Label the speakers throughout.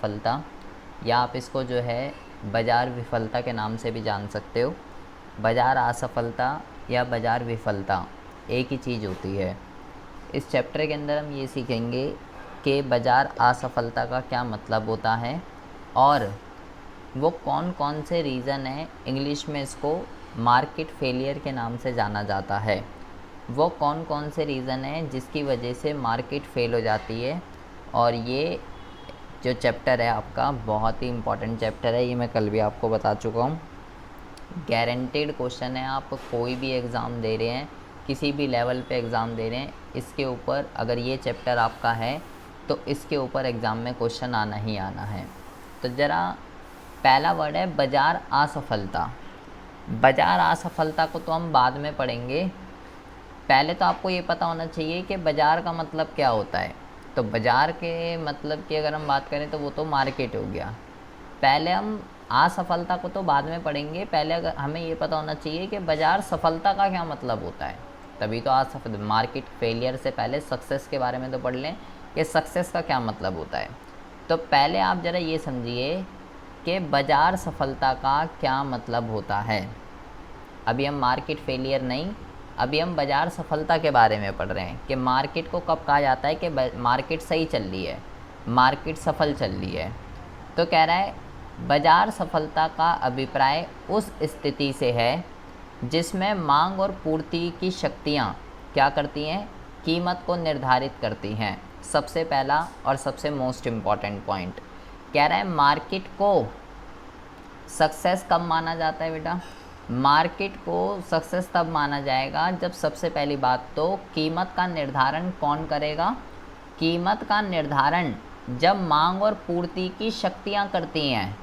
Speaker 1: असफलता, या आप इसको जो है बाज़ार विफलता के नाम से भी जान सकते हो। बाज़ार असफलता या बाज़ार विफलता एक ही चीज़ होती है। इस चैप्टर के अंदर हम ये सीखेंगे कि बाज़ार असफलता का क्या मतलब होता है और वो कौन कौन से रीज़न हैं, इंग्लिश में इसको मार्केट फेलियर के नाम से जाना जाता है। वो कौन कौन से रीज़न हैं जिसकी वजह से मार्केट फेल हो जाती है। और ये जो चैप्टर है आपका बहुत ही इम्पॉर्टेंट चैप्टर है, ये मैं कल भी आपको बता चुका हूँ। गारंटेड क्वेश्चन है, आप कोई भी एग्ज़ाम दे रहे हैं, किसी भी लेवल पे एग्ज़ाम दे रहे हैं, इसके ऊपर अगर ये चैप्टर आपका है तो इसके ऊपर एग्ज़ाम में क्वेश्चन आना ही आना है। तो ज़रा पहला वर्ड है बाज़ार असफलता। बाज़ार असफलता को तो हम बाद में पढ़ेंगे, पहले तो आपको ये पता होना चाहिए कि बाज़ार का मतलब क्या होता है। तो बाज़ार के मतलब की अगर हम बात करें तो वो तो मार्केट हो गया। पहले हम असफलता को तो बाद में पढ़ेंगे, पहले अगर हमें ये पता होना चाहिए कि बाज़ार सफलता का क्या मतलब होता है, तभी तो असफल मार्केट फेलियर से पहले सक्सेस के बारे में तो पढ़ लें कि सक्सेस का क्या मतलब होता है। तो पहले आप ज़रा ये समझिए कि बाज़ार सफलता का क्या मतलब होता है। अभी हम मार्केट फेलियर नहीं, अभी हम बाज़ार सफलता के बारे में पढ़ रहे हैं कि मार्केट को कब कहा जाता है कि मार्केट सही चल रही है, मार्केट सफल चल रही है। तो कह रहा है बाज़ार सफलता का अभिप्राय उस स्थिति से है जिसमें मांग और पूर्ति की शक्तियाँ क्या करती हैं, कीमत को निर्धारित करती हैं। सबसे पहला और सबसे मोस्ट इम्पॉर्टेंट पॉइंट कह रहा है मार्केट को सक्सेस कब माना जाता है बेटा। मार्केट को सक्सेस तब माना जाएगा जब सबसे पहली बात तो कीमत का निर्धारण कौन करेगा, कीमत का निर्धारण जब मांग और पूर्ति की शक्तियाँ करती हैं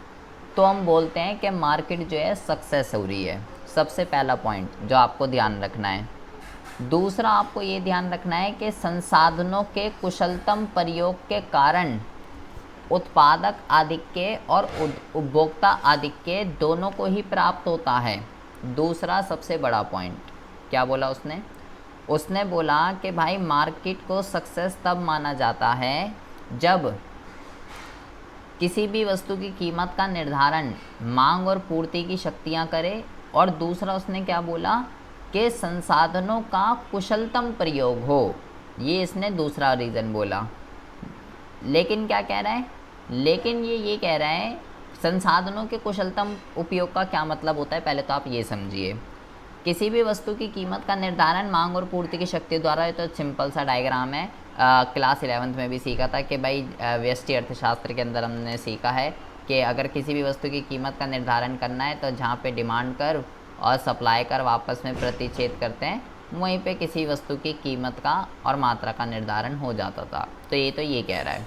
Speaker 1: तो हम बोलते हैं कि मार्केट जो है सक्सेस हो रही है। सबसे पहला पॉइंट जो आपको ध्यान रखना है। दूसरा आपको ये ध्यान रखना है कि संसाधनों के कुशलतम प्रयोग के कारण उत्पादक आधिक्य और उपभोक्ता आधिक्य दोनों को ही प्राप्त होता है। दूसरा सबसे बड़ा पॉइंट क्या बोला उसने, उसने बोला कि भाई मार्केट को सक्सेस तब माना जाता है जब किसी भी वस्तु की कीमत का निर्धारण मांग और पूर्ति की शक्तियां करे, और दूसरा उसने क्या बोला कि संसाधनों का कुशलतम प्रयोग हो। ये इसने दूसरा रीज़न बोला। लेकिन क्या कह रहा है, लेकिन ये कह रहा है संसाधनों के कुशलतम उपयोग का क्या मतलब होता है, पहले तो आप ये समझिए। किसी भी वस्तु की कीमत का निर्धारण मांग और पूर्ति की शक्ति द्वारा, ये तो सिंपल सा डायग्राम है, क्लास 11th में भी सीखा था कि भाई व्यष्टि अर्थशास्त्र के अंदर हमने सीखा है कि अगर किसी भी वस्तु की कीमत का निर्धारण करना है तो जहाँ पे डिमांड कर्व और सप्लाई कर्व आपस में प्रतिच्छेद करते हैं, वहीं पे किसी वस्तु की कीमत का और मात्रा का निर्धारण हो जाता था। तो ये कह रहा है।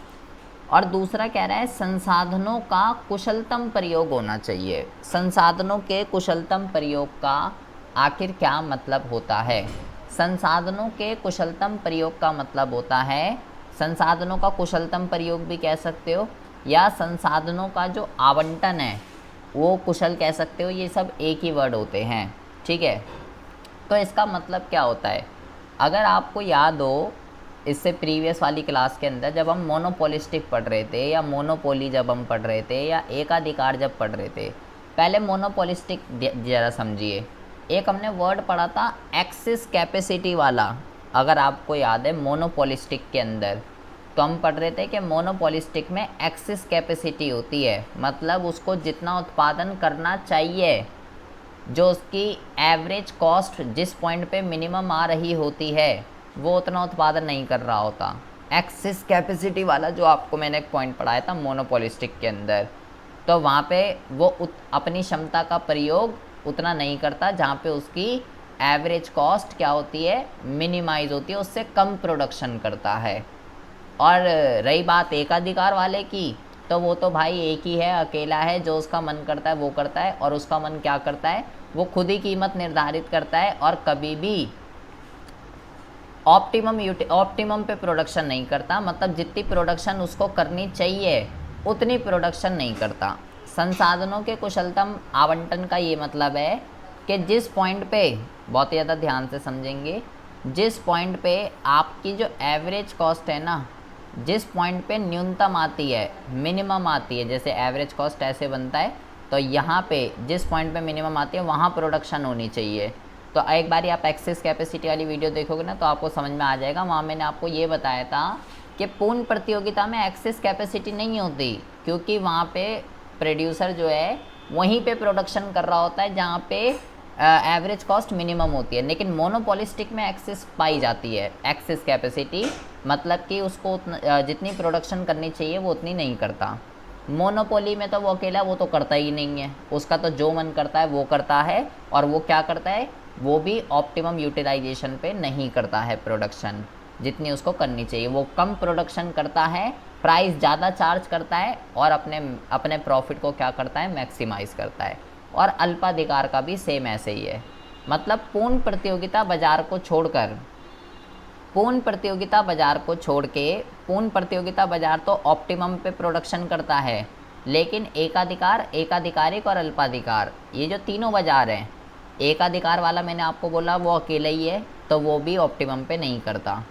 Speaker 1: और दूसरा कह रहा है संसाधनों का कुशलतम प्रयोग होना चाहिए। संसाधनों के कुशलतम प्रयोग का आखिर क्या मतलब होता है। संसाधनों के कुशलतम प्रयोग का मतलब होता है, संसाधनों का कुशलतम प्रयोग भी कह सकते हो या संसाधनों का जो आवंटन है वो कुशल कह सकते हो, ये सब एक ही वर्ड होते हैं, ठीक है। तो इसका मतलब क्या होता है, अगर आपको याद हो इससे प्रीवियस वाली क्लास के अंदर जब हम मोनोपोलिस्टिक पढ़ रहे थे या मोनोपोली जब हम पढ़ रहे थे या एकाधिकार जब पढ़ रहे थे, पहले मोनोपोलिस्टिक ज़रा समझिए। एक हमने वर्ड पढ़ा था एक्सेस कैपेसिटी वाला, अगर आपको याद है मोनोपोलिस्टिक के अंदर तो हम पढ़ रहे थे कि मोनोपोलिस्टिक में एक्सेस कैपेसिटी होती है, मतलब उसको जितना उत्पादन करना चाहिए, जो उसकी एवरेज कॉस्ट जिस पॉइंट पे मिनिमम आ रही होती है वो उतना उत्पादन नहीं कर रहा होता। एक्सेस कैपेसिटी वाला जो आपको मैंने एक पॉइंट पढ़ाया था मोनोपोलिस्टिक के अंदर, तो वहाँ पे वो अपनी क्षमता का प्रयोग उतना नहीं करता जहाँ पे उसकी एवरेज कॉस्ट क्या होती है, मिनिमाइज होती है, उससे कम प्रोडक्शन करता है। और रही बात एकाधिकार वाले की, तो वो तो भाई एक ही है, अकेला है, जो उसका मन करता है वो करता है, और उसका मन क्या करता है, वो खुद ही कीमत निर्धारित करता है और कभी भी ऑप्टिमम पे प्रोडक्शन नहीं करता, मतलब जितनी प्रोडक्शन उसको करनी चाहिए उतनी प्रोडक्शन नहीं करता। संसाधनों के कुशलतम आवंटन का ये मतलब है कि जिस पॉइंट पे, बहुत ही ज़्यादा ध्यान से समझेंगे, जिस पॉइंट पे आपकी जो एवरेज कॉस्ट है ना जिस पॉइंट पे न्यूनतम आती है, मिनिमम आती है, जैसे एवरेज कॉस्ट ऐसे बनता है, तो यहाँ पे जिस पॉइंट पे मिनिमम आती है वहाँ प्रोडक्शन होनी चाहिए। तो एक बारी आप एक्सेस कैपेसिटी वाली वीडियो देखोगे ना तो आपको समझ में आ जाएगा। वहाँ मैंने आपको ये बताया था कि पूर्ण प्रतियोगिता में एक्सेस कैपेसिटी नहीं होती, क्योंकि वहाँ पे प्रोड्यूसर जो है वहीं पे प्रोडक्शन कर रहा होता है जहाँ पे एवरेज कॉस्ट मिनिमम होती है। लेकिन मोनोपोलिस्टिक में एक्सेस पाई जाती है, एक्सेस कैपेसिटी, मतलब कि उसको जितनी प्रोडक्शन करनी चाहिए वो उतनी नहीं करता। मोनोपोली में तो वो अकेला वो तो करता ही नहीं है, उसका तो जो मन करता है वो करता है, और वो क्या करता है, वो भी ऑप्टिमम यूटिलाइजेशन पे नहीं करता है प्रोडक्शन जितनी उसको करनी चाहिए। वो कम प्रोडक्शन करता है, प्राइस ज़्यादा चार्ज करता है, और अपने प्रॉफिट को क्या करता है, मैक्सिमाइज़ करता है। और अल्पाधिकार का भी सेम ऐसे ही है। मतलब पूर्ण प्रतियोगिता बाज़ार को छोड़कर, पूर्ण प्रतियोगिता बाज़ार को छोड़ के, पूर्ण प्रतियोगिता बाज़ार तो ऑप्टिमम पे प्रोडक्शन करता है, लेकिन एकाधिकार, एकाधिकारिक और अल्पाधिकार, ये जो तीनों बाज़ार हैं, एकाधिकार वाला मैंने आपको बोला वो अकेला ही है, तो वो भी ऑप्टिमम पे नहीं करता।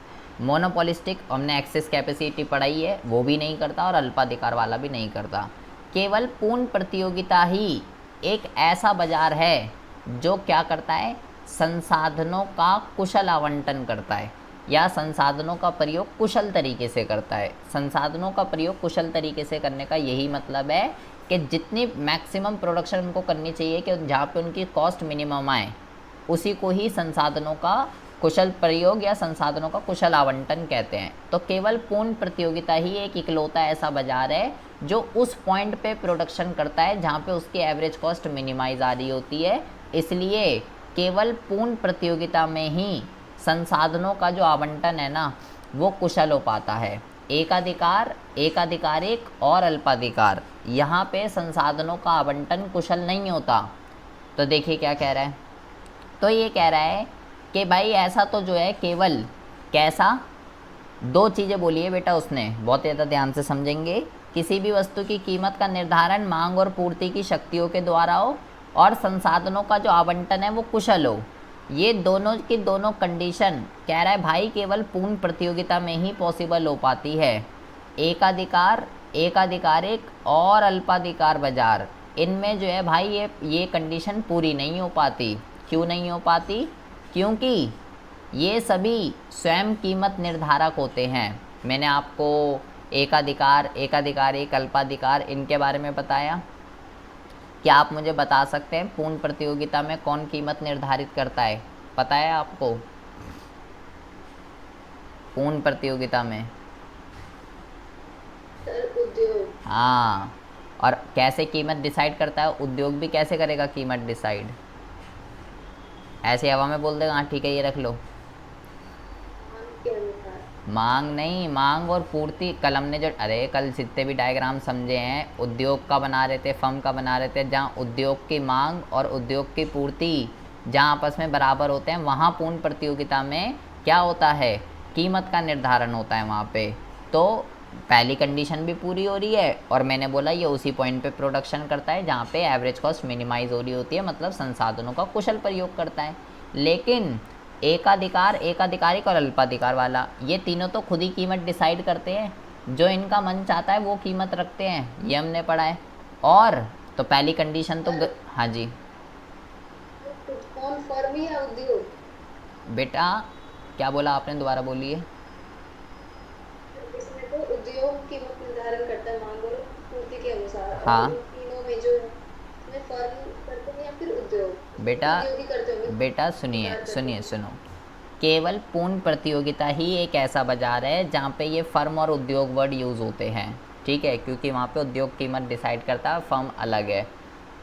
Speaker 1: मोनोपोलिस्टिक हमने एक्सेस कैपेसिटी पढ़ाई है, वो भी नहीं करता, और अल्पाधिकार वाला भी नहीं करता। केवल पूर्ण प्रतियोगिता ही एक ऐसा बाज़ार है जो क्या करता है, संसाधनों का कुशल आवंटन करता है, या संसाधनों का प्रयोग कुशल तरीके से करता है। संसाधनों का प्रयोग कुशल तरीके से करने का यही मतलब है कि जितनी मैक्सिमम प्रोडक्शन उनको करनी चाहिए कि जहाँ पे उनकी कॉस्ट मिनिमम आए, उसी को ही संसाधनों का कुशल प्रयोग या संसाधनों का कुशल आवंटन कहते हैं। तो केवल पूर्ण प्रतियोगिता ही एक इकलौता ऐसा बाज़ार है जो उस पॉइंट पे प्रोडक्शन करता है जहाँ पे उसकी एवरेज कॉस्ट मिनिमाइज आ रही होती है। इसलिए केवल पूर्ण प्रतियोगिता में ही संसाधनों का जो आवंटन है ना वो कुशल हो पाता है। एकाधिकार, एकाधिकारिक और अल्पाधिकार, यहाँ पे संसाधनों का आवंटन कुशल नहीं होता। तो देखिए क्या कह रहा है, तो ये कह रहा है कि भाई ऐसा तो जो है केवल कैसा, दो चीज़ें बोली है बेटा उसने, बहुत ज़्यादा ध्यान से समझेंगे। किसी भी वस्तु की कीमत का निर्धारण मांग और पूर्ति की शक्तियों के द्वारा हो, और संसाधनों का जो आवंटन है वो कुशल हो। ये दोनों की दोनों कंडीशन कह रहा है भाई केवल पूर्ण प्रतियोगिता में ही पॉसिबल हो पाती है। एकाधिकार, एकाधिकारिक और अल्पाधिकार बाजार, इनमें जो है भाई ये कंडीशन पूरी नहीं हो पाती। क्यों नहीं हो पाती? क्योंकि ये सभी स्वयं कीमत निर्धारक होते हैं। मैंने आपको एकाधिकार, एकाधिकारिक, अल्पाधिकार इनके बारे में बताया। क्या आप मुझे बता सकते हैं पूर्ण प्रतियोगिता में कौन कीमत निर्धारित करता है? पता है आपको? पूर्ण प्रतियोगिता में
Speaker 2: उद्योग।
Speaker 1: हाँ, और कैसे कीमत डिसाइड करता है? उद्योग भी कैसे करेगा कीमत डिसाइड? ऐसे हवा में बोल देगा हाँ ठीक है ये रख लो।
Speaker 2: मांग के अनुसार।
Speaker 1: मांग नहीं, मांग और पूर्ति। कल हमने जो, अरे कल जितने भी डायग्राम समझे हैं उद्योग का बना रहे थे, फर्म का बना रहे थे, जहाँ उद्योग की मांग और उद्योग की पूर्ति जहाँ आपस में बराबर होते हैं वहाँ पूर्ण प्रतियोगिता में क्या होता है, कीमत का निर्धारण होता है वहाँ पे। तो पहली कंडीशन भी पूरी हो रही है, और मैंने बोला ये उसी पॉइंट पे प्रोडक्शन करता है जहाँ पे एवरेज कॉस्ट मिनिमाइज हो रही होती है, मतलब संसाधनों का कुशल प्रयोग करता है। लेकिन एकाधिकार, एकाधिकारिक और अल्पाधिकार वाला, ये तीनों तो खुद ही कीमत डिसाइड करते हैं, जो इनका मन चाहता है वो कीमत रखते हैं, ये हमने पढ़ा है। और तो पहली कंडीशन तो हाँ जी
Speaker 2: कौन, फर्म या उद्योग?
Speaker 1: बेटा क्या बोला आपने, दोबारा बोलिए।
Speaker 2: इसमें तो उद्योग कीमत निर्धारण करता है मांग और पूर्ति के अनुसार, और
Speaker 1: हाँ
Speaker 2: इन तीनों में जो है इसमें फर्म करते हैं या फिर उद्योग?
Speaker 1: बेटा,
Speaker 2: उद्योग ही करते होंगे।
Speaker 1: बेटा सुनिए
Speaker 2: बाजार करते
Speaker 1: सुनिए
Speaker 2: हैं।
Speaker 1: सुनो, केवल पूर्ण प्रतियोगिता ही एक ऐसा बाजार है जहाँ पे ये फर्म और उद्योग वर्ड यूज़ होते हैं, ठीक है, क्योंकि वहाँ पे उद्योग कीमत डिसाइड करता है, फर्म अलग है।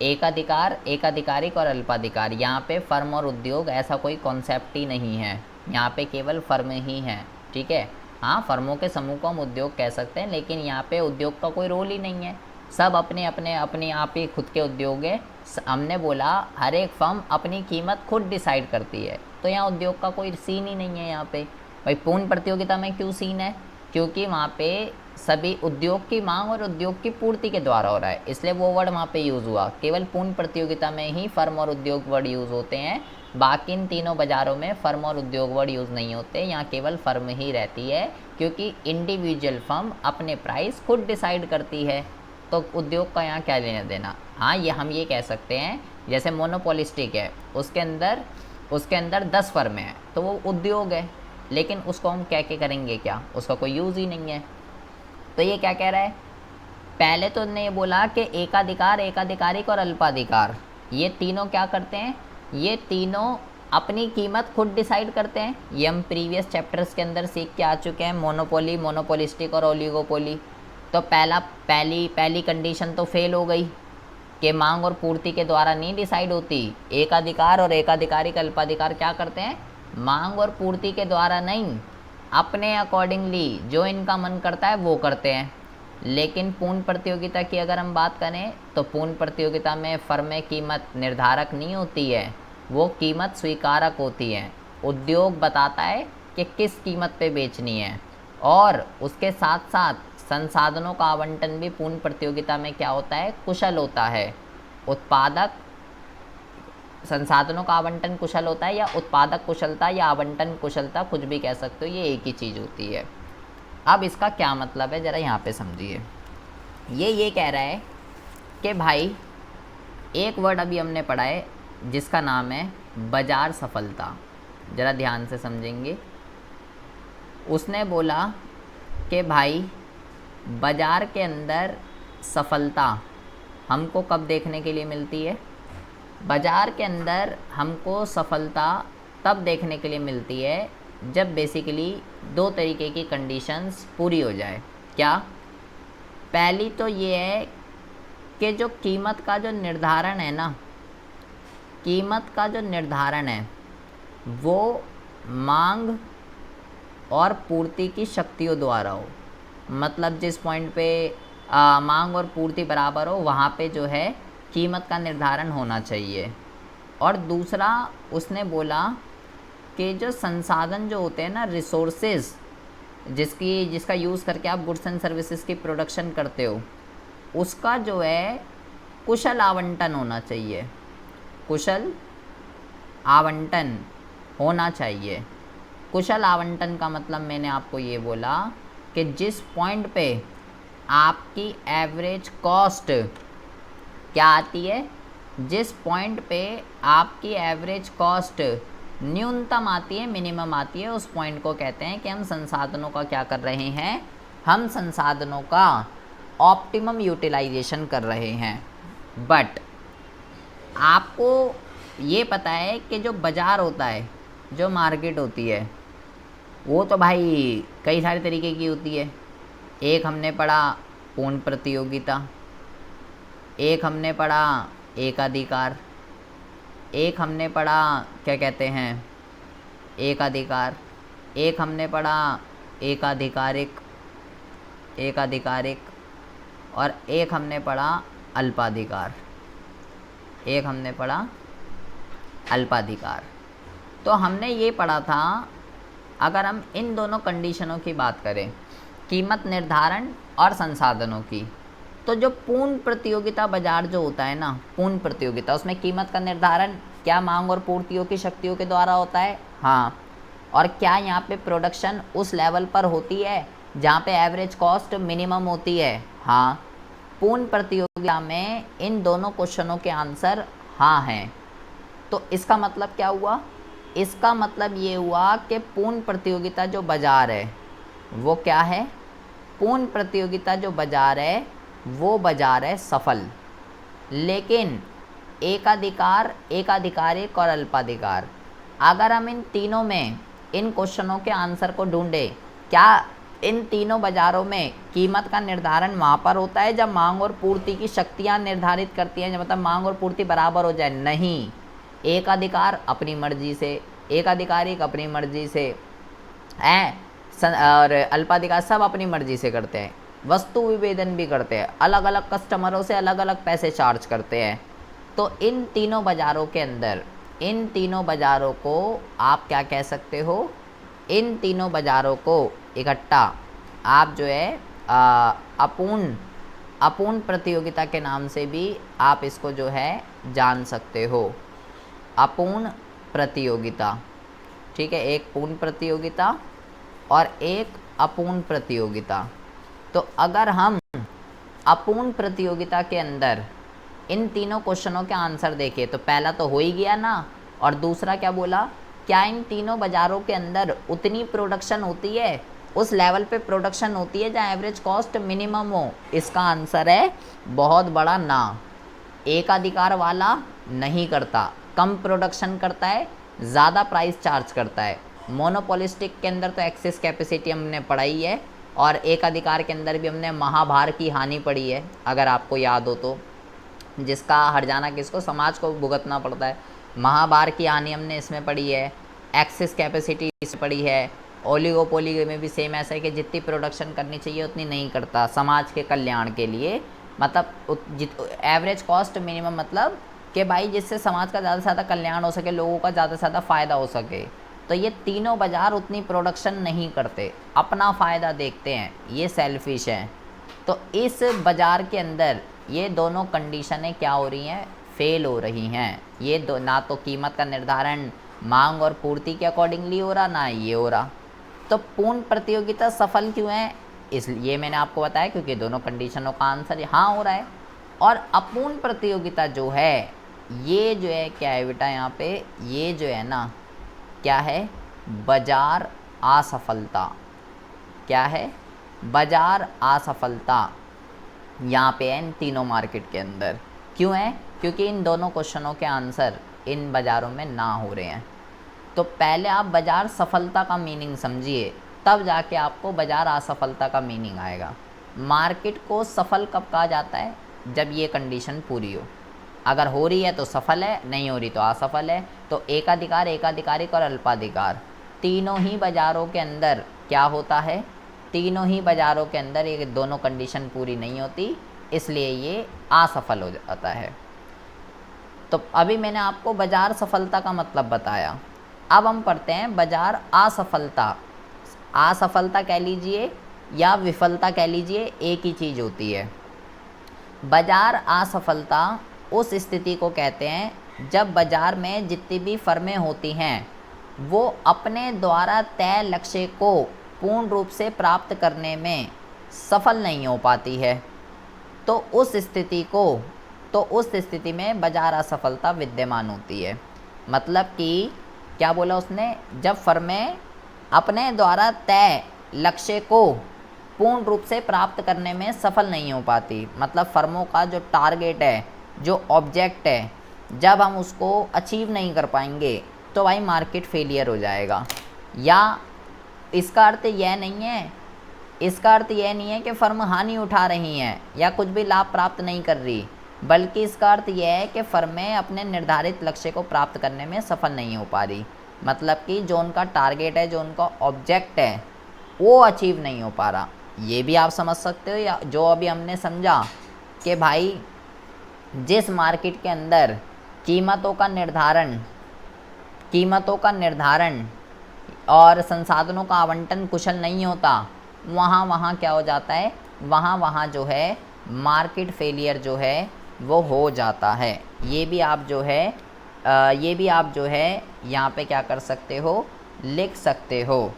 Speaker 1: एकाधिकार, एकाधिकारिक और अल्पाधिकार, यहाँ पे फर्म और उद्योग ऐसा कोई कॉन्सेप्ट ही नहीं है, यहाँ पे केवल फर्म ही है, ठीक है। हाँ, फर्मों के समूह को हम उद्योग कह सकते हैं, लेकिन यहाँ पे उद्योग का कोई रोल ही नहीं है, सब अपने अपने अपने आप ही खुद के उद्योग है। हमने बोला हर एक फर्म अपनी कीमत खुद डिसाइड करती है, तो यहाँ उद्योग का कोई सीन ही नहीं है यहाँ पे। भाई पूर्ण प्रतियोगिता में क्यों सीन है? क्योंकि वहाँ पे सभी उद्योग की मांग और उद्योग की पूर्ति के द्वारा हो रहा है, इसलिए वो वर्ड वहाँ पे यूज़ हुआ। केवल पूर्ण प्रतियोगिता में ही फर्म और उद्योग वर्ड यूज़ होते हैं, बाकी इन तीनों बाज़ारों में फर्म और उद्योग वर्ड यूज़ नहीं होते। यहाँ केवल फर्म ही रहती है, क्योंकि इंडिविजुअल फर्म अपने प्राइस खुद डिसाइड करती है, तो उद्योग का यहाँ क्या लेना देना। हाँ, ये हम ये कह सकते हैं जैसे मोनोपोलिस्टिक है, उसके अंदर 10 फर्में हैं तो वो उद्योग है, लेकिन उसको हम कह के करेंगे क्या, उसका कोई यूज़ ही नहीं है। तो ये क्या कह रहा है, पहले तो ने ये बोला कि एकाधिकार, एकाधिकारिक और अल्पाधिकार, ये तीनों क्या करते हैं, ये तीनों अपनी कीमत खुद डिसाइड करते हैं। ये हम प्रीवियस चैप्टर्स के अंदर सीख के आ चुके हैं, मोनोपोली, मोनोपोलिस्टिक और ओलिगोपोली। तो पहली कंडीशन तो फेल हो गई कि मांग और पूर्ति के द्वारा नहीं डिसाइड होती। एकाधिकार और एकाधिकारिक अल्पाधिकार क्या करते हैं, मांग और पूर्ति के द्वारा नहीं, अपने अकॉर्डिंगली जो इनका मन करता है वो करते हैं। लेकिन पूर्ण प्रतियोगिता की अगर हम बात करें तो पूर्ण प्रतियोगिता में फर्में कीमत निर्धारक नहीं होती है, वो कीमत स्वीकारक होती है। उद्योग बताता है कि किस कीमत पे बेचनी है, और उसके साथ साथ संसाधनों का आवंटन भी पूर्ण प्रतियोगिता में क्या होता है, कुशल होता है। उत्पादक संसाधनों का आवंटन कुशल होता है, या उत्पादक कुशलता या आवंटन कुशलता, कुछ भी कह सकते हो, ये एक ही चीज़ होती है। अब इसका क्या मतलब है ज़रा यहाँ पे समझिए। ये कह रहा है कि भाई एक वर्ड अभी हमने पढ़ा है जिसका नाम है बाजार सफलता, ज़रा ध्यान से समझेंगे। उसने बोला कि भाई बाजार के अंदर सफलता हमको कब देखने के लिए मिलती है, बाज़ार के अंदर हमको सफलता तब देखने के लिए मिलती है जब बेसिकली 2 तरीके की कंडीशंस पूरी हो जाए। क्या, पहली तो ये है कि जो कीमत का जो निर्धारण है ना, कीमत का जो निर्धारण है वो मांग और पूर्ति की शक्तियों द्वारा हो। मतलब जिस पॉइंट पे मांग और पूर्ति बराबर हो वहाँ पे जो है कीमत का निर्धारण होना चाहिए। और दूसरा उसने बोला कि जो संसाधन जो होते हैं ना, रिसोर्सेज, जिसका यूज़ करके आप गुड्स एंड सर्विसेज की प्रोडक्शन करते हो, उसका जो है कुशल आवंटन होना चाहिए, कुशल आवंटन होना चाहिए। कुशल आवंटन का मतलब मैंने आपको ये बोला कि जिस पॉइंट पे आपकी एवरेज कॉस्ट क्या आती है, जिस पॉइंट पे आपकी एवरेज कॉस्ट न्यूनतम आती है, मिनिमम आती है, उस पॉइंट को कहते हैं कि हम संसाधनों का क्या कर रहे हैं, हम संसाधनों का ऑप्टिमम यूटिलाइजेशन कर रहे हैं। बट आपको ये पता है कि जो बाज़ार होता है, जो मार्केट होती है, वो तो भाई कई सारे तरीके की होती है। एक हमने पढ़ा पूर्ण प्रतियोगिता, एक हमने पढ़ा एकाधिकार, एक हमने पढ़ा क्या कहते हैं एकाधिकार, एक हमने पढ़ा एकाधिकारिक और एक हमने पढ़ा अल्पाधिकार, एक हमने पढ़ा अल्पाधिकार। तो हमने ये पढ़ा था, अगर हम इन दोनों कंडीशनों की बात करें, कीमत निर्धारण और संसाधनों की, तो जो पूर्ण प्रतियोगिता बाजार जो होता है ना, पूर्ण प्रतियोगिता, उसमें कीमत का निर्धारण क्या मांग और पूर्तियों की शक्तियों के द्वारा होता है। हाँ, और क्या यहाँ पे प्रोडक्शन उस लेवल पर होती है जहाँ पे एवरेज कॉस्ट मिनिमम होती है। हाँ, पूर्ण प्रतियोगिता में इन दोनों क्वेश्चनों के आंसर हाँ हैं। तो इसका मतलब क्या हुआ, इसका मतलब ये हुआ कि पूर्ण प्रतियोगिता जो बाजार है वो क्या है, पूर्ण प्रतियोगिता जो बाजार है वो बाजार है सफल। लेकिन एकाधिकार, एकाधिकारिक और अल्पाधिकार, अगर हम इन तीनों में इन क्वेश्चनों के आंसर को ढूंढें, क्या इन तीनों बाज़ारों में कीमत का निर्धारण वहाँ पर होता है जब मांग और पूर्ति की शक्तियाँ निर्धारित करती हैं, मतलब मांग और पूर्ति बराबर हो जाए। नहीं, एकाधिकार अपनी मर्जी से, एकाधिकारिक अपनी मर्जी से हैं, और अल्पाधिकार सब अपनी मर्जी से करते हैं, वस्तु विभेदन भी करते हैं, अलग अलग कस्टमरों से अलग अलग पैसे चार्ज करते हैं। तो इन तीनों बाज़ारों के अंदर, इन तीनों बाज़ारों को आप क्या कह सकते हो, इन तीनों बाज़ारों को इकट्ठा आप जो है अपूर्ण प्रतियोगिता के नाम से भी आप इसको जो है जान सकते हो, अपूर्ण प्रतियोगिता। ठीक है, एक पूर्ण प्रतियोगिता और एक अपूर्ण प्रतियोगिता। तो अगर हम अपूर्ण प्रतियोगिता के अंदर इन तीनों क्वेश्चनों के आंसर देखें तो पहला तो हो ही गया ना, और दूसरा क्या बोला, क्या इन तीनों बाज़ारों के अंदर उतनी प्रोडक्शन होती है, उस लेवल पे प्रोडक्शन होती है जहाँ एवरेज कॉस्ट मिनिमम हो। इसका आंसर है बहुत बड़ा ना। एकाधिकार वाला नहीं करता, कम प्रोडक्शन करता है, ज़्यादा प्राइस चार्ज करता है। मोनोपोलिस्टिक के अंदर तो एक्सेस कैपेसिटी हमने पढ़ाई है, और एकाधिकार के अंदर भी हमने महाभार की हानि पढ़ी है, अगर आपको याद हो तो, जिसका हर्जाना किसको, समाज को भुगतना पड़ता है। महाभार की हानि हमने इसमें पढ़ी है, एक्सेस कैपेसिटी इसमें पढ़ी है। ओलिगोपोली में भी सेम ऐसा है कि जितनी प्रोडक्शन करनी चाहिए उतनी नहीं करता समाज के कल्याण के लिए, मतलब एवरेज कॉस्ट मिनिमम, मतलब कि भाई जिससे समाज का ज़्यादा से ज़्यादा कल्याण हो सके, लोगों का ज़्यादा से ज़्यादा फ़ायदा हो सके। तो ये तीनों बाज़ार उतनी प्रोडक्शन नहीं करते, अपना फ़ायदा देखते हैं, ये सेल्फिश हैं। तो इस बाज़ार के अंदर ये दोनों कंडीशनें क्या हो रही हैं, फेल हो रही हैं। ये दो, ना तो कीमत का निर्धारण मांग और पूर्ति के अकॉर्डिंगली हो रहा, ना ये हो रहा। तो पूर्ण प्रतियोगिता सफल क्यों है, इसलिए मैंने आपको बताया क्योंकि दोनों कंडीशनों का आंसर हाँ हो रहा है। और अपूर्ण प्रतियोगिता जो है, ये जो है क्या है बेटा, यहाँ पे ये जो है ना क्या है, बाजार असफलता। क्या है, बाजार असफलता यहाँ पे है इन तीनों मार्केट के अंदर। क्यों है, क्योंकि इन दोनों क्वेश्चनों के आंसर इन बाज़ारों में ना हो रहे हैं। तो पहले आप बाज़ार सफलता का मीनिंग समझिए, तब जाके आपको बाज़ार असफलता का मीनिंग आएगा। मार्केट को सफल कब कहा जाता है, जब ये कंडीशन पूरी हो। अगर हो रही है तो सफल है, नहीं हो रही तो असफल है। तो एकाधिकार, एकाधिकारिक और अल्पाधिकार, तीनों ही बाज़ारों के अंदर क्या होता है, तीनों ही बाज़ारों के अंदर ये दोनों कंडीशन पूरी नहीं होती, इसलिए ये असफल हो जाता है। तो अभी मैंने आपको बाज़ार सफलता का मतलब बताया। अब हम पढ़ते हैं बाज़ार असफलता। असफलता कह लीजिए या विफलता कह लीजिए, एक ही चीज़ होती है। बाज़ार असफलता उस स्थिति को कहते हैं जब बाज़ार में जितनी भी फर्में होती हैं वो अपने द्वारा तय लक्ष्य को पूर्ण रूप से प्राप्त करने में सफल नहीं हो पाती है। तो उस स्थिति में बाज़ार असफलता विद्यमान होती है। मतलब कि क्या बोला उसने, जब फर्में अपने द्वारा तय लक्ष्य को पूर्ण रूप से प्राप्त करने में सफल नहीं हो पाती, मतलब फर्मों का जो टारगेट है, जो ऑब्जेक्ट है, जब हम उसको अचीव नहीं कर पाएंगे तो भाई मार्केट फेलियर हो जाएगा। या इसका अर्थ यह नहीं है, इसका अर्थ यह नहीं है कि फर्म हानि उठा रही हैं या कुछ भी लाभ प्राप्त नहीं कर रही, बल्कि इसका अर्थ यह है कि फर्में अपने निर्धारित लक्ष्य को प्राप्त करने में सफल नहीं हो पा रही। मतलब कि जो उनका टारगेट है, जो उनका ऑब्जेक्ट है, वो अचीव नहीं हो पा रहा। ये भी आप समझ सकते हो, या जो अभी हमने समझा कि भाई जिस मार्केट के अंदर कीमतों का निर्धारण और संसाधनों का आवंटन कुशल नहीं होता, वहाँ क्या हो जाता है, वहाँ जो है मार्केट फेलियर जो है वो हो जाता है। ये भी आप जो है यहाँ पे क्या कर सकते हो, लिख सकते हो।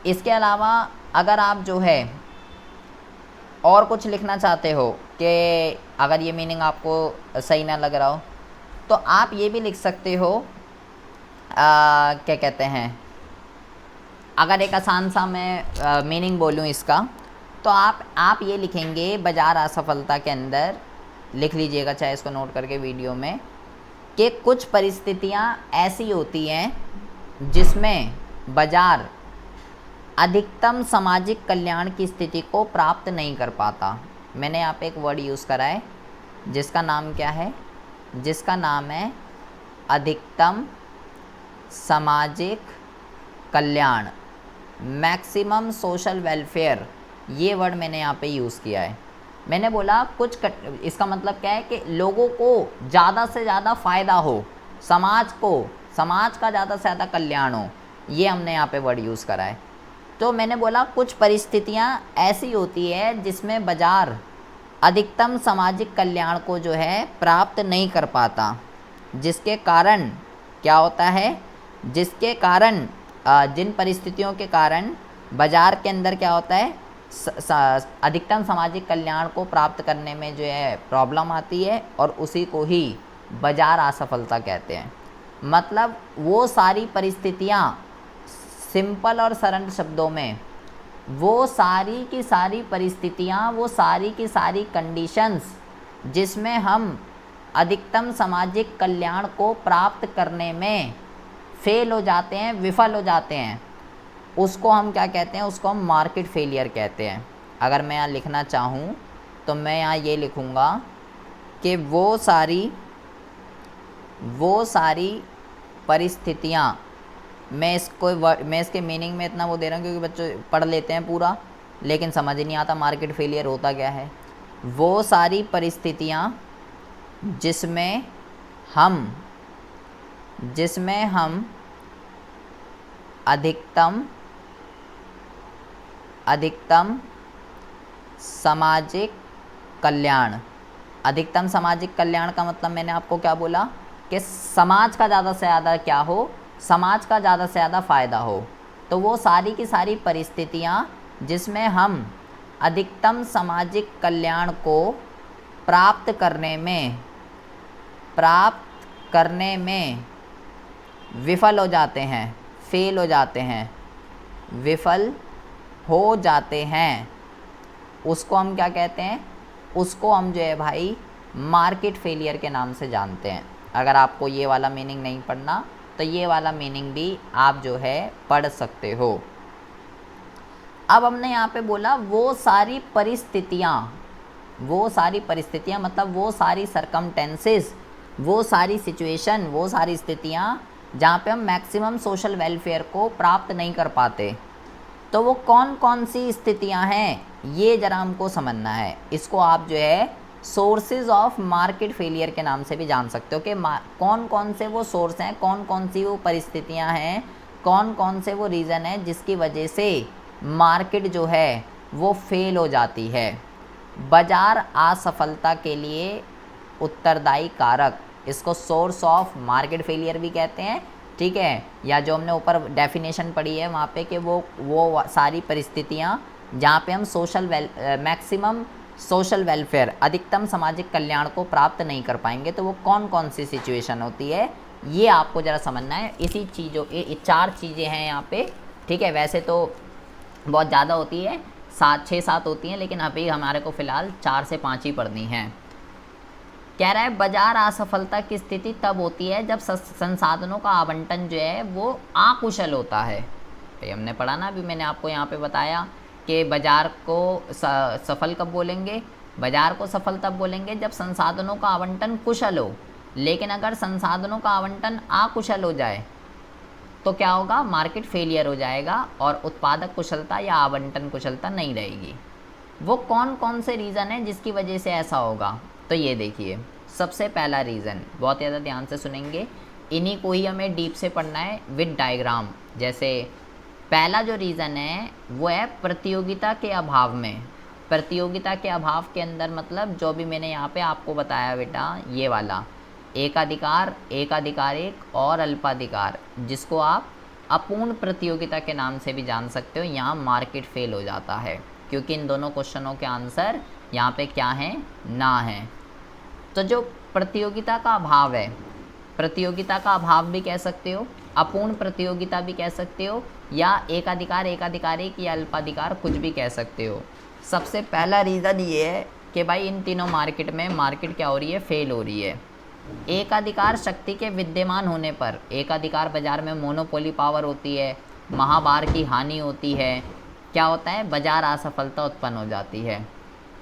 Speaker 1: इसके अलावा अगर आप जो है और कुछ लिखना चाहते हो कि अगर ये मीनिंग आपको सही ना लग रहा हो, तो आप ये भी लिख सकते हो, क्या कहते हैं, अगर एक आसान सा मैं मीनिंग बोलूँ इसका, तो आप ये लिखेंगे बाज़ार असफलता के अंदर, लिख लीजिएगा चाहे इसको नोट करके वीडियो में, कि कुछ परिस्थितियाँ ऐसी होती हैं जिसमें बाज़ार अधिकतम सामाजिक कल्याण की स्थिति को प्राप्त नहीं कर पाता। मैंने यहाँ पे एक वर्ड यूज़ करा है जिसका नाम क्या है, जिसका नाम है अधिकतम सामाजिक कल्याण, मैक्सिमम सोशल वेलफेयर। ये वर्ड मैंने यहाँ पे यूज़ किया है। मैंने बोला इसका मतलब क्या है कि लोगों को ज़्यादा से ज़्यादा फ़ायदा हो, समाज का ज़्यादा से ज़्यादा कल्याण हो, ये हमने यहाँ पे वर्ड यूज़ करा है। तो मैंने बोला कुछ परिस्थितियाँ ऐसी होती है जिसमें बाज़ार अधिकतम सामाजिक कल्याण को जो है प्राप्त नहीं कर पाता, जिसके कारण क्या होता है, जिन परिस्थितियों के कारण बाजार के अंदर क्या होता है, अधिकतम सामाजिक कल्याण को प्राप्त करने में जो है प्रॉब्लम आती है, और उसी को ही बाजार असफलता कहते हैं। मतलब वो सारी परिस्थितियाँ, सिंपल और सरल शब्दों में, वो सारी की सारी परिस्थितियाँ, वो सारी की सारी कंडीशंस जिसमें हम अधिकतम सामाजिक कल्याण को प्राप्त करने में फेल हो जाते हैं, विफल हो जाते हैं, उसको हम क्या कहते हैं, उसको हम मार्केट फेलियर कहते हैं। अगर मैं यहाँ लिखना चाहूँ तो मैं यहाँ ये लिखूँगा कि वो सारी परिस्थितियाँ, मैं इसके मीनिंग में इतना वो दे रहा हूँ क्योंकि बच्चे पढ़ लेते हैं पूरा लेकिन समझ नहीं आता मार्केट फेलियर होता क्या है। वो सारी परिस्थितियाँ जिसमें हम अधिकतम सामाजिक कल्याण, अधिकतम सामाजिक कल्याण का मतलब मैंने आपको क्या बोला कि समाज का ज़्यादा से ज़्यादा क्या हो, समाज का ज़्यादा से ज़्यादा फ़ायदा हो। तो वो सारी की सारी परिस्थितियाँ जिसमें हम अधिकतम सामाजिक कल्याण को प्राप्त करने में विफल हो जाते हैं, फेल हो जाते हैं, विफल हो जाते हैं, उसको हम क्या कहते हैं, उसको हम जो है भाई मार्केट फेलियर के नाम से जानते हैं। अगर आपको ये वाला मीनिंग नहीं पढ़ना तो ये वाला मीनिंग भी आप जो है पढ़ सकते हो। अब हमने यहाँ पे बोला वो सारी परिस्थितियाँ मतलब वो सारी सरकमटेंसेस, वो सारी सिचुएशन, वो सारी स्थितियाँ जहाँ पे हम मैक्सिमम सोशल वेलफेयर को प्राप्त नहीं कर पाते। तो वो कौन कौन सी स्थितियाँ हैं ये ज़रा हमको समझना है। इसको आप जो है सोर्सेज ऑफ मार्केट फेलियर के नाम से भी जान सकते हो कि कौन कौन से वो सोर्स हैं, कौन कौन सी वो परिस्थितियाँ हैं, कौन कौन से वो रीज़न है जिसकी वजह से मार्केट जो है वो फेल हो जाती है। बाजार असफलता के लिए उत्तरदायी कारक, इसको सोर्स ऑफ मार्केट फेलियर भी कहते हैं, ठीक है। या जो हमने ऊपर डेफिनेशन पढ़ी है वहाँ पे कि वो सारी परिस्थितियाँ जहाँ पे हम मैक्सिमम सोशल वेलफेयर, अधिकतम सामाजिक कल्याण को प्राप्त नहीं कर पाएंगे, तो वो कौन कौन सी सिचुएशन होती है ये आपको ज़रा समझना है। इसी चीज़ों ये 4 चीज़ें हैं यहाँ पे, ठीक है। वैसे तो बहुत ज़्यादा होती है, 6-7 होती हैं, लेकिन अभी हमारे को फ़िलहाल 4 से 5 ही पढ़नी है। कह रहा है बाजार असफलता की स्थिति तब होती है जब संसाधनों का आवंटन जो है वो अकुशल होता है। भाई हमने पढ़ा ना, अभी मैंने आपको यहाँ पे बताया कि बाजार को सफल कब बोलेंगे, बाजार को सफल तब बोलेंगे जब संसाधनों का आवंटन कुशल हो। लेकिन अगर संसाधनों का आवंटन अकुशल हो जाए तो क्या होगा, मार्केट फेलियर हो जाएगा और उत्पादक कुशलता या आवंटन कुशलता नहीं रहेगी। वो कौन कौन से रीज़न हैं जिसकी वजह से ऐसा होगा, तो ये देखिए। सबसे पहला रीज़न, बहुत ज़्यादा ध्यान से सुनेंगे, इन्हीं को ही हमें डीप से पढ़ना है विद डायग्राम। जैसे पहला जो रीज़न है वो है प्रतियोगिता के अभाव में। प्रतियोगिता के अभाव के अंदर मतलब जो भी मैंने यहाँ पे आपको बताया बेटा, ये वाला एकाधिकार, एकाधिकार एक और अल्पाधिकार, जिसको आप अपूर्ण प्रतियोगिता के नाम से भी जान सकते हो। यहाँ मार्केट फेल हो जाता है क्योंकि इन दोनों क्वेश्चनों के आंसर यहाँ पे क्या हैं, ना हैं। तो जो प्रतियोगिता का अभाव है, प्रतियोगिता का अभाव भी कह सकते हो, अपूर्ण प्रतियोगिता भी कह सकते हो, या एकाधिकार, एकाधिकार एक या अल्पाधिकार कुछ भी कह सकते हो। सबसे पहला रीज़न ये है कि भाई इन तीनों मार्केट में मार्केट क्या हो रही है, फेल हो रही है। एकाधिकार शक्ति के विद्यमान होने पर, एकाधिकार बाजार में मोनोपोली पावर होती है, महाभार की हानि होती है, क्या होता है, बाजार असफलता उत्पन्न हो जाती है।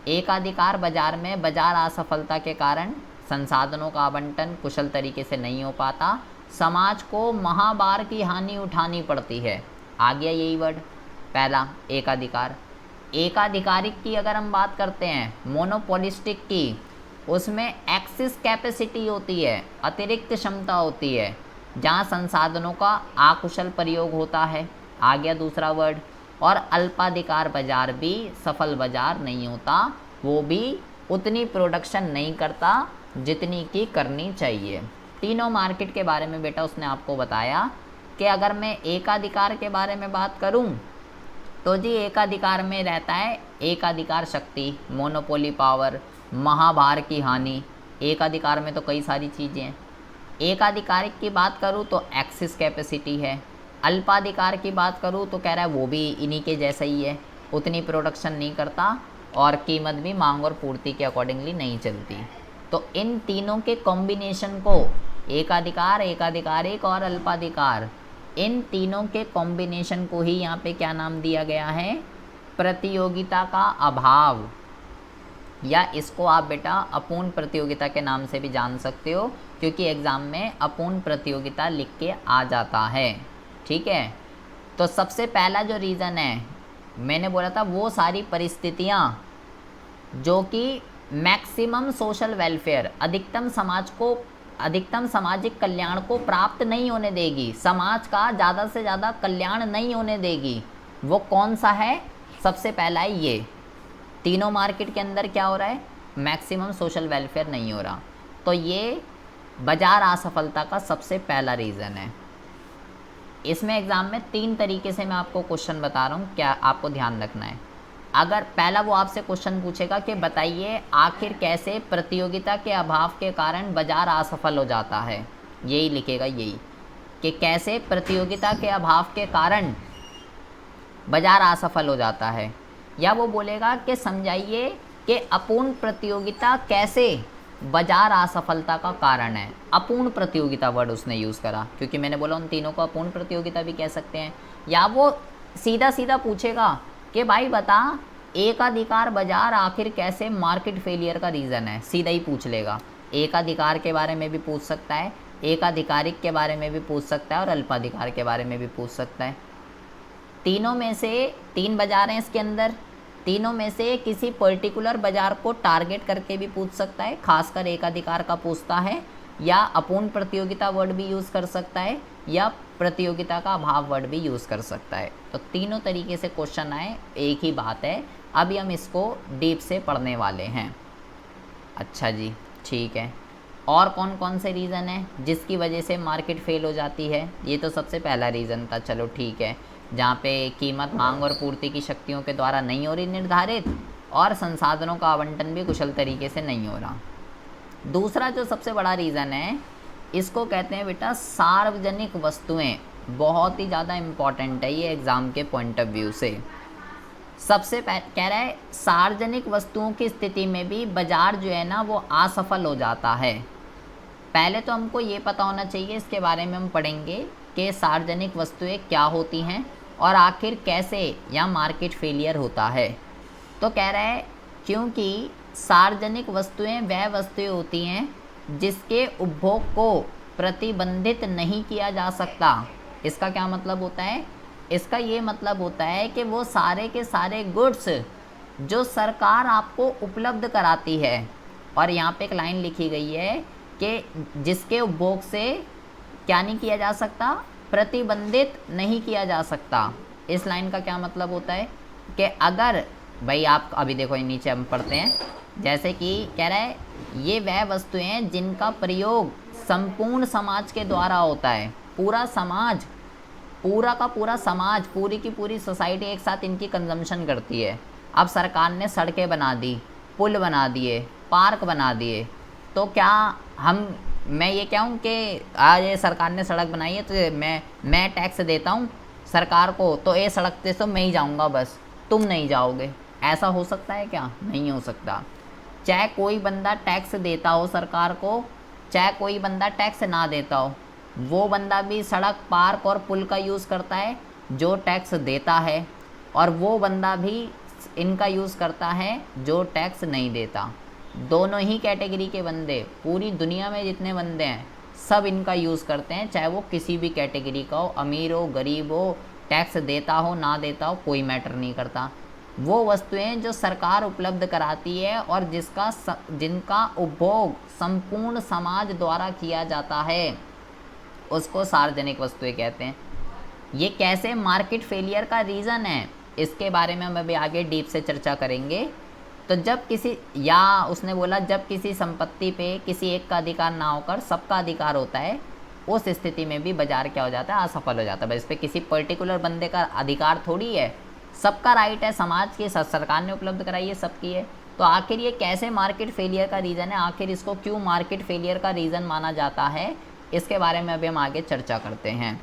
Speaker 1: एकाधिकार बाजार में बाजार असफलता के कारण संसाधनों का आवंटन कुशल तरीके से नहीं हो पाता, समाज को महाभार की हानि उठानी पड़ती है। आ गया यही वर्ड पहला, एकाधिकार। एकाधिकारिक की अगर हम बात करते हैं, मोनोपोलिस्टिक की, उसमें एक्सेस कैपेसिटी होती है, अतिरिक्त क्षमता होती है, जहाँ संसाधनों का अकुशल प्रयोग होता है। आ गया दूसरा वर्ड। और अल्पाधिकार बाजार भी सफल बाजार नहीं होता, वो भी उतनी प्रोडक्शन नहीं करता जितनी की करनी चाहिए। तीनों मार्केट के बारे में बेटा उसने आपको बताया कि अगर मैं एकाधिकार के बारे में बात करूं तो जी एकाधिकार में रहता है एकाधिकार शक्ति, मोनोपोली पावर, महाभार की हानि। एकाधिकार में तो कई सारी चीज़ें हैं। एकाधिकारिक की बात करूँ तो एक्सिस कैपेसिटी है। अल्पाधिकार की बात करूँ तो कह रहा है वो भी इन्हीं के जैसा ही है, उतनी प्रोडक्शन नहीं करता और कीमत भी मांग और पूर्ति के अकॉर्डिंगली नहीं चलती। तो इन तीनों के कॉम्बिनेशन को एकाधिकार, एकाधिकारिक और अल्पाधिकार, इन तीनों के कॉम्बिनेशन को ही यहाँ पे क्या नाम दिया गया है? प्रतियोगिता का अभाव, या इसको आप बेटा अपूर्ण प्रतियोगिता के नाम से भी जान सकते हो, क्योंकि एग्ज़ाम में अपूर्ण प्रतियोगिता लिख के आ जाता है। ठीक है, तो सबसे पहला जो रीज़न है मैंने बोला था, वो सारी परिस्थितियाँ जो कि मैक्सिमम सोशल वेलफेयर, अधिकतम सामाजिक कल्याण को प्राप्त नहीं होने देगी, समाज का ज़्यादा से ज़्यादा कल्याण नहीं होने देगी, वो कौन सा है? सबसे पहला है ये। तीनों मार्केट के अंदर क्या हो रहा है? मैक्सिमम सोशल वेलफेयर नहीं हो रहा। तो ये बाजार असफलता का सबसे पहला रीज़न है। इसमें एग्ज़ाम में 3 तरीके से मैं आपको क्वेश्चन बता रहा हूँ, क्या आपको ध्यान रखना है। अगर पहला वो आपसे क्वेश्चन पूछेगा कि बताइए आखिर कैसे प्रतियोगिता के अभाव के कारण बाजार असफल हो जाता है, यही लिखेगा, यही कि कैसे प्रतियोगिता के अभाव के कारण बाजार असफल हो जाता है। या वो बोलेगा कि समझाइए कि अपूर्ण प्रतियोगिता कैसे बाजार असफलता का कारण है। अपूर्ण प्रतियोगिता वर्ड उसने यूज़ करा, क्योंकि मैंने बोला उन तीनों को अपूर्ण प्रतियोगिता भी कह सकते हैं। या वो सीधा सीधा पूछेगा कि भाई बता एकाधिकार बाजार आखिर कैसे मार्केट फेलियर का रीज़न है, सीधा ही पूछ लेगा। एकाधिकार के बारे में भी पूछ सकता है, एकाधिकारिक के बारे में भी पूछ सकता है और अल्पाधिकार के बारे में भी पूछ सकता है। तीनों में से 3 बाजार हैं इसके अंदर, तीनों में से किसी पर्टिकुलर बाजार को टारगेट करके भी पूछ सकता है, खासकर एकाधिकार का पूछता है, या अपूर्ण प्रतियोगिता वर्ड भी यूज़ कर सकता है, या प्रतियोगिता का अभाव वर्ड भी यूज़ कर सकता है। तो तीनों तरीके से क्वेश्चन आए, एक ही बात है। अभी हम इसको डीप से पढ़ने वाले हैं। अच्छा जी, ठीक है। और कौन कौन से रीज़न हैं जिसकी वजह से मार्केट फेल हो जाती है? ये तो सबसे पहला रीज़न था, चलो ठीक है, जहाँ पे कीमत मांग और पूर्ति की शक्तियों के द्वारा नहीं हो रही निर्धारित, और संसाधनों का आवंटन भी कुशल तरीके से नहीं हो रहा। दूसरा जो सबसे बड़ा रीज़न है, इसको कहते हैं बेटा सार्वजनिक वस्तुएं। बहुत ही ज़्यादा इम्पॉर्टेंट है ये एग्ज़ाम के पॉइंट ऑफ व्यू से। कह रहा है सार्वजनिक वस्तुओं की स्थिति में भी बाजार जो है ना वो असफल हो जाता है। पहले तो हमको ये पता होना चाहिए, इसके बारे में हम पढ़ेंगे कि सार्वजनिक वस्तुएं क्या होती हैं और आखिर कैसे या मार्केट फेलियर होता है। तो कह रहा है क्योंकि सार्वजनिक वस्तुएं वह वस्तुएं होती हैं जिसके उपभोग को प्रतिबंधित नहीं किया जा सकता। इसका क्या मतलब होता है? इसका ये मतलब होता है कि वो सारे के सारे गुड्स जो सरकार आपको उपलब्ध कराती है, और यहाँ पे एक लाइन लिखी गई है कि जिसके उपभोग से क्या नहीं किया जा सकता? प्रतिबंधित नहीं किया जा सकता। इस लाइन का क्या मतलब होता है कि अगर भाई आप अभी देखो नीचे हम पढ़ते हैं, जैसे कि कह रहा है ये वह वस्तुएं हैं जिनका प्रयोग संपूर्ण समाज के द्वारा होता है। पूरा समाज, पूरा का पूरा समाज, पूरी की पूरी सोसाइटी एक साथ इनकी कंजम्पशन करती है। अब सरकार ने सड़कें बना दी, पुल बना दिए, पार्क बना दिए, तो क्या मैं ये कहूँ कि आज ये सरकार ने सड़क बनाई है तो मैं टैक्स देता हूँ सरकार को, तो ये सड़क पे तो मैं ही जाऊँगा बस, तुम नहीं जाओगे? ऐसा हो सकता है क्या? नहीं हो सकता। चाहे कोई बंदा टैक्स देता हो सरकार को, चाहे कोई बंदा टैक्स ना देता हो, वो बंदा भी सड़क, पार्क और पुल का यूज़ करता है जो टैक्स देता है, और वो बंदा भी इनका यूज़ करता है जो टैक्स नहीं देता। दोनों ही कैटेगरी के बंदे, पूरी दुनिया में जितने बंदे हैं सब इनका यूज़ करते हैं, चाहे वो किसी भी कैटेगरी का हो, अमीर हो, गरीब हो, टैक्स देता हो ना देता हो, कोई मैटर नहीं करता। वो वस्तुएं जो सरकार उपलब्ध कराती है और जिनका उपभोग संपूर्ण समाज द्वारा किया जाता है, उसको सार्वजनिक वस्तुएं कहते हैं। ये कैसे मार्केट फेलियर का रीज़न है, इसके बारे में हम अभी आगे डीप से चर्चा करेंगे। तो जब किसी, या उसने बोला जब किसी संपत्ति पे किसी एक का अधिकार ना होकर सबका अधिकार होता है, उस स्थिति में भी बाजार क्या हो जाता है? असफल हो जाता है। इस पर किसी पर्टिकुलर बंदे का अधिकार थोड़ी है, सबका राइट है, समाज की सरकार ने उपलब्ध कराई है, सबकी है। तो आखिर ये कैसे मार्केट फेलियर का रीज़न है, आखिर इसको क्यों मार्केट फेलियर का रीज़न माना जाता है, इसके बारे में अभी हम आगे चर्चा करते हैं।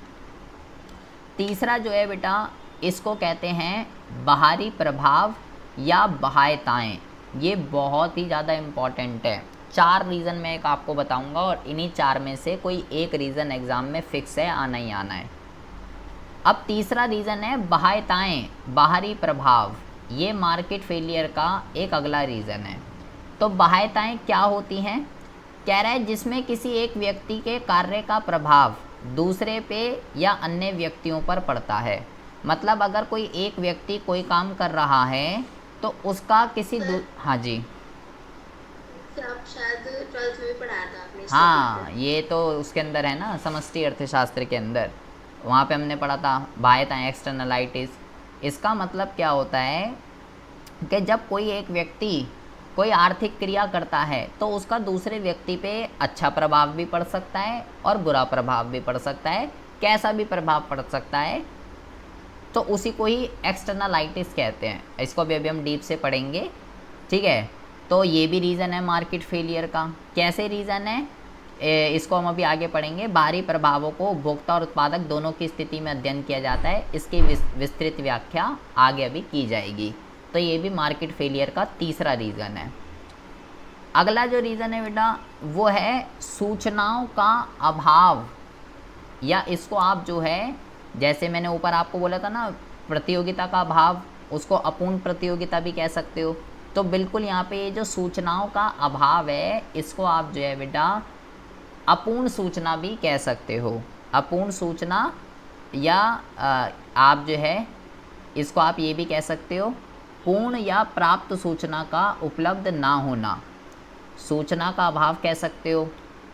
Speaker 1: तीसरा जो है बेटा, इसको कहते हैं बाहरी प्रभाव या बाह्यताएं। ये बहुत ही ज़्यादा इम्पॉर्टेंट है। 4 रीज़न मैं एक आपको बताऊंगा और इन्हीं 4 में से कोई एक रीज़न एग्ज़ाम में फिक्स है, आना ही आना है। अब तीसरा रीज़न है बाह्यताएं, बाहरी प्रभाव। ये मार्केट फेलियर का एक अगला रीज़न है। तो बाह्यताएं क्या होती हैं? कह रहा है जिसमें किसी एक व्यक्ति के कार्य का प्रभाव दूसरे पे या अन्य व्यक्तियों पर पड़ता है। मतलब अगर कोई एक व्यक्ति कोई काम कर रहा है तो उसका किसी हाँ जी,
Speaker 2: आप शायद 12th में भी पढ़ाया था आपने।
Speaker 1: हाँ ये तो उसके अंदर है ना, समष्टि अर्थशास्त्र के अंदर, वहाँ पे हमने पढ़ा था बाह्यताएं, एक्सटर्नलाइटिस। इसका मतलब क्या होता है कि जब कोई एक व्यक्ति कोई आर्थिक क्रिया करता है तो उसका दूसरे व्यक्ति पे अच्छा प्रभाव भी पड़ सकता है और बुरा प्रभाव भी पड़ सकता है। कैसा भी प्रभाव पड़ सकता है, तो उसी को ही एक्सटर्नलाइटिस कहते हैं। इसको अभी हम डीप से पढ़ेंगे, ठीक है। तो ये भी रीज़न है मार्केट फेलियर का। कैसे रीज़न है, इसको हम अभी आगे पढ़ेंगे। बाहरी प्रभावों को उपभोक्ता और उत्पादक दोनों की स्थिति में अध्ययन किया जाता है। इसकी विस्तृत व्याख्या आगे अभी की जाएगी। तो ये भी मार्केट फेलियर का तीसरा रीज़न है। अगला जो रीज़न है बेटा, वो है सूचनाओं का अभाव, या इसको आप जो है, जैसे मैंने ऊपर आपको बोला था ना, प्रतियोगिता का अभाव, उसको अपूर्ण प्रतियोगिता भी कह सकते हो। तो बिल्कुल यहाँ पे ये जो सूचनाओं का अभाव है, इसको आप जो है बेटा अपूर्ण सूचना भी कह सकते हो। अपूर्ण सूचना, या आप जो है इसको आप ये भी कह सकते हो पूर्ण या प्राप्त सूचना का उपलब्ध ना होना। सूचना का अभाव कह सकते हो,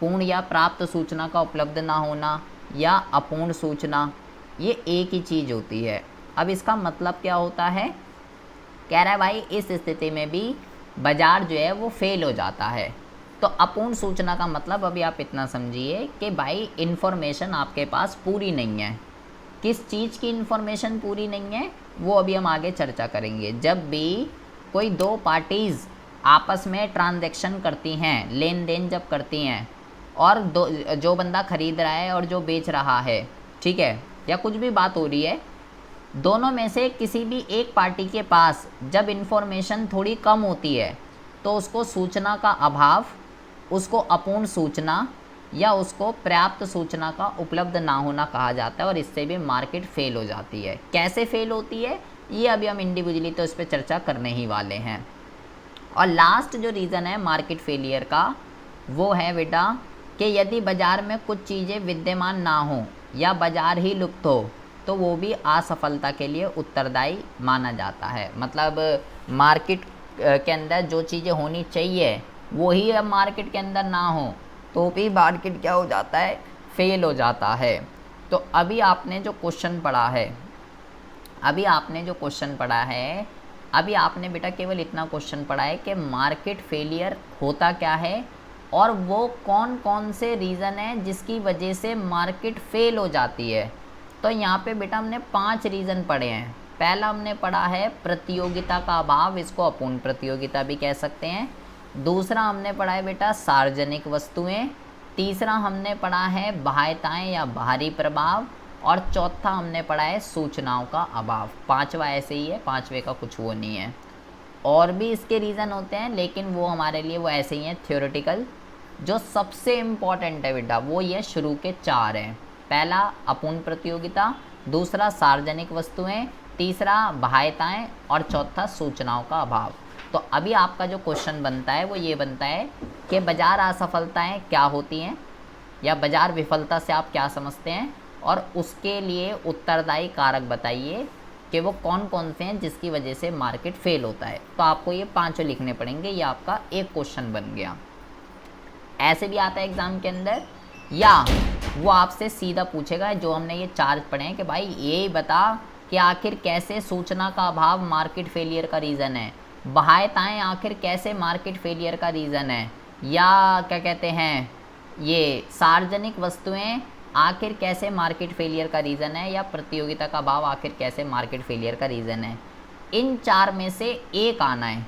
Speaker 1: पूर्ण या प्राप्त सूचना का उपलब्ध ना होना, या अपूर्ण सूचना, ये एक ही चीज़ होती है। अब इसका मतलब क्या होता है? कह रहा है भाई इस स्थिति में भी बाज़ार जो है वो फेल हो जाता है। तो अपूर्ण सूचना का मतलब अभी आप इतना समझिए कि भाई इन्फॉर्मेशन आपके पास पूरी नहीं है। किस चीज़ की इन्फॉर्मेशन पूरी नहीं है, वो अभी हम आगे चर्चा करेंगे। जब भी कोई दो पार्टीज़ आपस में ट्रांजैक्शन करती हैं, लेन देन जब करती हैं, और जो बंदा ख़रीद रहा है और जो बेच रहा है, ठीक है, या कुछ भी बात हो रही है, दोनों में से किसी भी एक पार्टी के पास जब इन्फॉर्मेशन थोड़ी कम होती है तो उसको सूचना का अभाव, उसको अपूर्ण सूचना, या उसको पर्याप्त सूचना का उपलब्ध ना होना कहा जाता है, और इससे भी मार्केट फेल हो जाती है। कैसे फेल होती है, ये अभी हम इंडिविजुअली तो इस पर चर्चा करने ही वाले हैं। और लास्ट जो रीज़न है मार्केट फेलियर का, वो है बेटा कि यदि बाज़ार में कुछ चीज़ें विद्यमान ना हो या बाज़ार ही लुप्त हो तो वो भी असफलता के लिए उत्तरदायी माना जाता है। मतलब मार्केट के अंदर जो चीज़ें होनी चाहिए वो ही अब मार्केट के अंदर ना हो तो भी मार्केट क्या हो जाता है, फेल हो जाता है। तो अभी आपने जो क्वेश्चन पढ़ा है, अभी आपने बेटा केवल इतना क्वेश्चन पढ़ा है कि मार्केट फेलियर होता क्या है और वो कौन कौन से रीज़न है जिसकी वजह से मार्केट फेल हो जाती है। तो यहाँ पे बेटा हमने 5 रीज़न पढ़े हैं। पहला हमने पढ़ा है प्रतियोगिता का अभाव, इसको अपूर्ण प्रतियोगिता भी कह सकते हैं। दूसरा हमने पढ़ा है बेटा सार्वजनिक वस्तुएं। तीसरा हमने पढ़ा है बाह्यताएं या बाहरी प्रभाव। और चौथा हमने पढ़ा है सूचनाओं का अभाव। 5वां ऐसे ही है, 5वें का कुछ वो नहीं है। और भी इसके रीज़न होते हैं लेकिन वो हमारे लिए वो ऐसे ही हैं थ्योरेटिकल। जो सबसे इम्पॉर्टेंट है बेटा वो ये शुरू के 4 हैं। पहला अपूर्ण प्रतियोगिता, दूसरा सार्वजनिक वस्तुएं, तीसरा बाह्यताएं और चौथा सूचनाओं का अभाव। तो अभी आपका जो क्वेश्चन बनता है वो ये बनता है कि बाज़ार असफलताएं क्या होती हैं या बाज़ार विफलता से आप क्या समझते हैं, और उसके लिए उत्तरदायी कारक बताइए कि वो कौन कौन से हैं जिसकी वजह से मार्केट फेल होता है। तो आपको ये 5 लिखने पड़ेंगे। ये आपका एक क्वेश्चन बन गया। ऐसे भी आता है एग्ज़ाम के अंदर, या वो आपसे सीधा पूछेगा जो हमने ये 4 पढ़े हैं कि भाई ये बता कि आखिर कैसे सूचना का अभाव मार्केट फेलियर का रीज़न है, बाह्यताएं आखिर कैसे मार्केट फेलियर का रीज़न है, या क्या कहते हैं ये सार्वजनिक वस्तुएं आखिर कैसे मार्केट फेलियर का रीज़न है, या प्रतियोगिता का अभाव आखिर कैसे मार्केट फेलियर का रीज़न है। इन 4 में से एक आना है,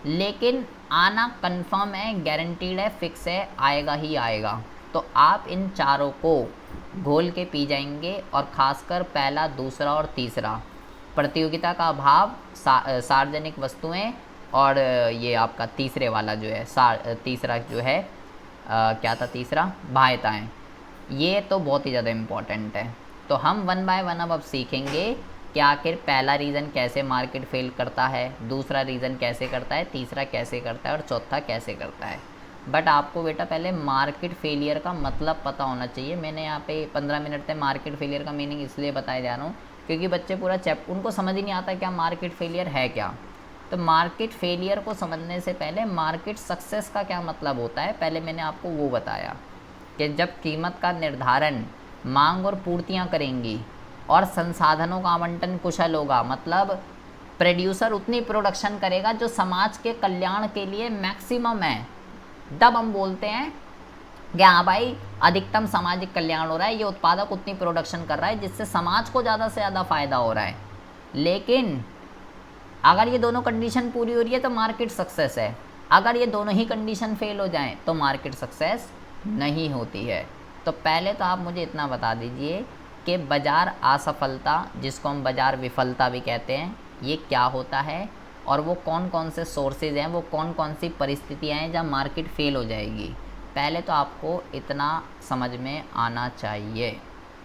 Speaker 1: लेकिन आना कंफर्म है, गारंटीड है, फिक्स है, आएगा ही आएगा। तो आप इन चारों को घोल के पी जाएंगे। और ख़ासकर पहला, दूसरा और तीसरा, प्रतियोगिता का अभाव, सार्वजनिक वस्तुएं, और ये आपका तीसरे वाला जो है तीसरा जो है क्या था तीसरा, बाह्यताएँ, ये तो बहुत ही ज़्यादा इम्पॉर्टेंट है। तो हम 1 बाय 1 अब सीखेंगे कि आखिर पहला रीज़न कैसे मार्केट फेल करता है, दूसरा रीज़न कैसे करता है, तीसरा कैसे करता है और चौथा कैसे करता है। बट आपको बेटा पहले मार्केट फेलियर का मतलब पता होना चाहिए। मैंने यहाँ पे 15 मिनट तक मार्केट फेलियर का मीनिंग इसलिए बताया जा रहा हूँ क्योंकि बच्चे पूरा उनको समझ ही नहीं आता क्या मार्केट फेलियर है क्या। तो मार्केट फेलियर को समझने से पहले मार्केट सक्सेस का क्या मतलब होता है, पहले मैंने आपको वो बताया कि जब कीमत का निर्धारण मांग और पूर्तियाँ करेंगी और संसाधनों का आवंटन कुशल होगा, मतलब प्रोड्यूसर उतनी प्रोडक्शन करेगा जो समाज के कल्याण के लिए मैक्सिमम है, तब हम बोलते हैं कि हाँ भाई अधिकतम सामाजिक कल्याण हो रहा है, ये उत्पादक उतनी प्रोडक्शन कर रहा है जिससे समाज को ज़्यादा से ज़्यादा फ़ायदा हो रहा है। लेकिन अगर ये दोनों कंडीशन पूरी हो रही है तो मार्केट सक्सेस है, अगर ये दोनों ही कंडीशन फेल हो जाएं तो मार्केट सक्सेस नहीं होती है। तो पहले तो आप मुझे इतना बता दीजिए कि बाज़ार असफलता, जिसको हम बाज़ार विफलता भी कहते हैं, ये क्या होता है और वो कौन कौन से सोर्सेज हैं, वो कौन कौन सी परिस्थितियाँ हैं जहाँ मार्केट फेल हो जाएगी। पहले तो आपको इतना समझ में आना चाहिए।